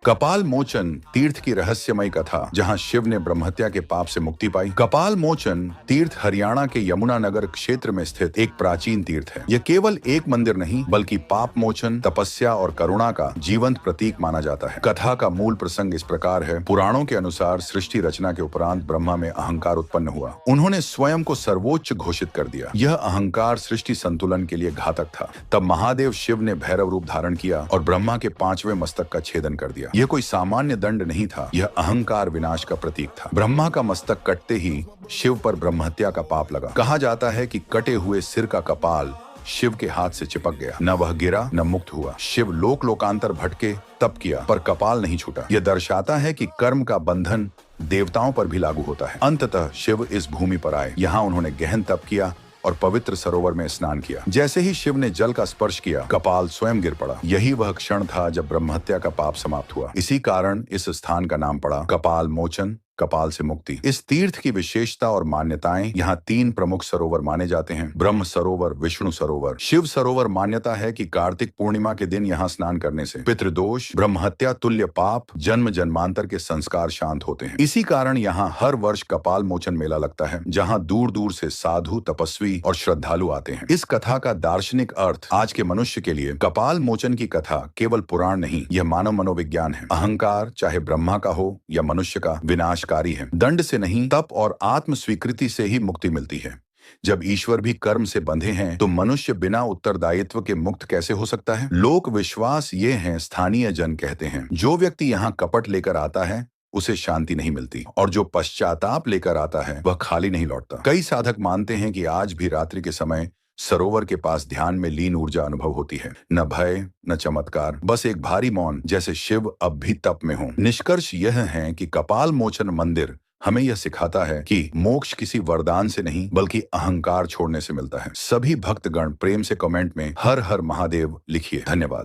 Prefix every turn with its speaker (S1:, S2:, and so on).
S1: कपाल मोचन तीर्थ की रहस्यमय कथा, जहां शिव ने ब्रह्महत्या के पाप से मुक्ति पाई। कपाल मोचन तीर्थ हरियाणा के यमुनानगर क्षेत्र में स्थित एक प्राचीन तीर्थ है। यह केवल एक मंदिर नहीं बल्कि पाप मोचन, तपस्या और करुणा का जीवंत प्रतीक माना जाता है। कथा का मूल प्रसंग इस प्रकार है। पुराणों के अनुसार सृष्टि रचना के उपरांत ब्रह्मा में अहंकार उत्पन्न हुआ। उन्होंने स्वयं को सर्वोच्च घोषित कर दिया। यह अहंकार सृष्टि संतुलन के लिए घातक था। तब महादेव शिव ने भैरव रूप धारण किया और ब्रह्मा के 5वें मस्तक का छेदन कर दिया। यह कोई सामान्य दंड नहीं था, यह अहंकार विनाश का प्रतीक था। ब्रह्मा का मस्तक कटते ही शिव पर ब्रह्महत्या का पाप लगा। कहा जाता है कि कटे हुए सिर का कपाल शिव के हाथ से चिपक गया। न वह गिरा न मुक्त हुआ। शिव लोक लोकांतर भटके, तप किया, पर कपाल नहीं छूटा। यह दर्शाता है कि कर्म का बंधन देवताओं पर भी लागू होता है। अंततः शिव इस भूमि पर आए। यहाँ उन्होंने गहन तप किया और पवित्र सरोवर में स्नान किया। जैसे ही शिव ने जल का स्पर्श किया, कपाल स्वयं गिर पड़ा। यही वह क्षण था जब ब्रह्महत्या का पाप समाप्त हुआ। इसी कारण इस स्थान का नाम पड़ा कपाल मोचन, कपाल से मुक्ति। इस तीर्थ की विशेषता और मान्यताएं, यहाँ 3 प्रमुख सरोवर माने जाते हैं। ब्रह्म सरोवर, विष्णु सरोवर, शिव सरोवर। मान्यता है कि कार्तिक पूर्णिमा के दिन यहाँ स्नान करने से पितृदोष, ब्रह्महत्या तुल्य पाप, जन्म जन्मांतर के संस्कार शांत होते हैं। इसी कारण यहाँ हर वर्ष कपाल मोचन मेला लगता है, जहाँ दूर दूर से साधु, तपस्वी और श्रद्धालु आते हैं। इस कथा का दार्शनिक अर्थ आज के मनुष्य के लिए कपाल मोचन की कथा केवल पुराण नहीं, यह मानव मनोविज्ञान है। अहंकार, चाहे ब्रह्मा का हो या मनुष्य का, विनाश है। दंड से नहीं, तप और आत्म स्वीकृति से ही मुक्ति मिलती है। जब ईश्वर भी कर्म से बंधे हैं, तो मनुष्य बिना उत्तरदायित्व के मुक्त कैसे हो सकता है? लोक विश्वास ये हैं, स्थानीय जन कहते हैं, जो व्यक्ति यहाँ कपट लेकर आता है उसे शांति नहीं मिलती, और जो पश्चाताप लेकर आता है वह खाली नहीं लौटता। कई साधक मानते हैं कि आज भी रात्रि के समय सरोवर के पास ध्यान में लीन ऊर्जा अनुभव होती है। न भय न चमत्कार, बस एक भारी मौन, जैसे शिव अब भी तप में हो। निष्कर्ष यह है कि कपाल मोचन मंदिर हमें यह सिखाता है कि मोक्ष किसी वरदान से नहीं बल्कि अहंकार छोड़ने से मिलता है। सभी भक्तगण प्रेम से कमेंट में हर हर महादेव लिखिए। धन्यवाद।